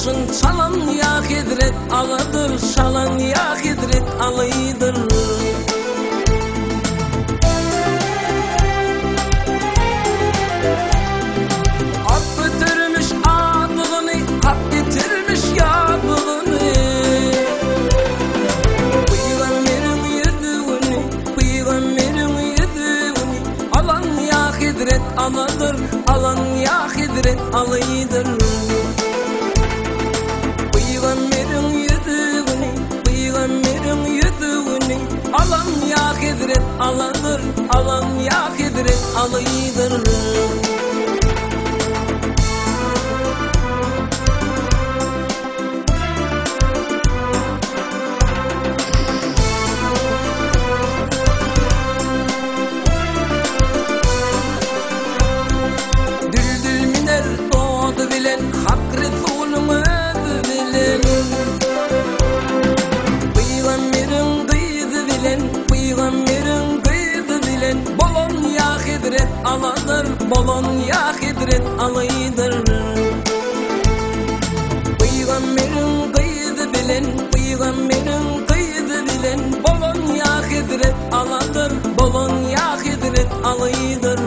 kılıçın çalan ya hidret alıdır, çalan ya hidret alıdır. At bitirmiş adını, at bitirmiş yadını. Peygamberin yedüğünü, peygamberin yedüğünü. Alan ya hidret alıdır, alan ya hidret alıdır. Peygamberin yedüğünü, peygamberin yedüğünü. Alan ya hidret alıdır, alan ya hidret alıdır. Hak Resulüm ödü bilen, peygamberin kıydı bilen, peygamberin kıydı bilen. Bolon ya hidret alıdır, bolon ya hidret alıdır. Peygamberin kıydı bilen, peygamberin kıydı bilen. Bolon ya hidret alıdır, bolon ya hidret alıdır.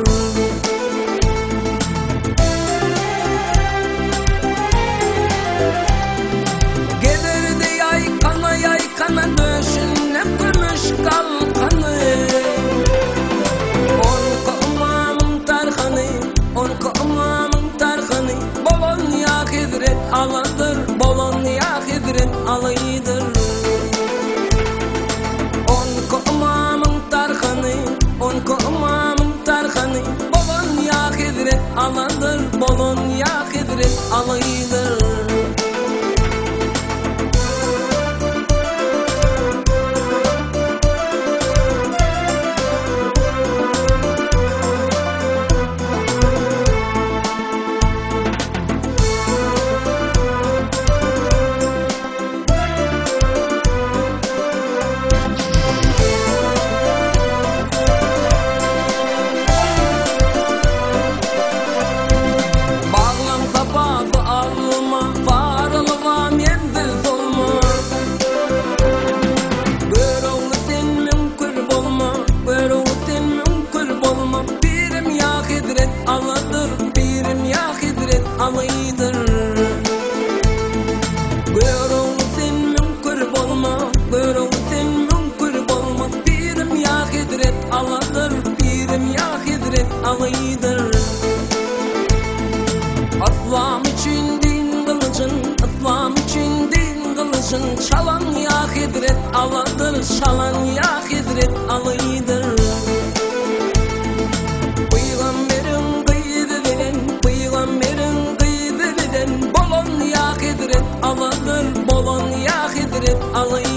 Kana döşünle gümüş kalkanı, on imamın tarhanı, on imamın tarhanı. Bolon ya hidret alıdır, bolon ya hidret alıdır. On imamın tarhanı, on imamın tarhanı. Bolon ya hidret alıdır, bolon ya hidret alıdır. Alıdır, birim ya hidret alıdır. Buyurun sen mümkür bolma, buyurun sen mümkür bolma. Birim ya hidret alıdır, birim ya hidret alıdır. İslam için din kılıcın, İslam için din kılıcın. Çalan ya hidret alıdır, çalan ya hidret alıdır. Bolon ya hidret alıdır, bolon ya hidret alıdır.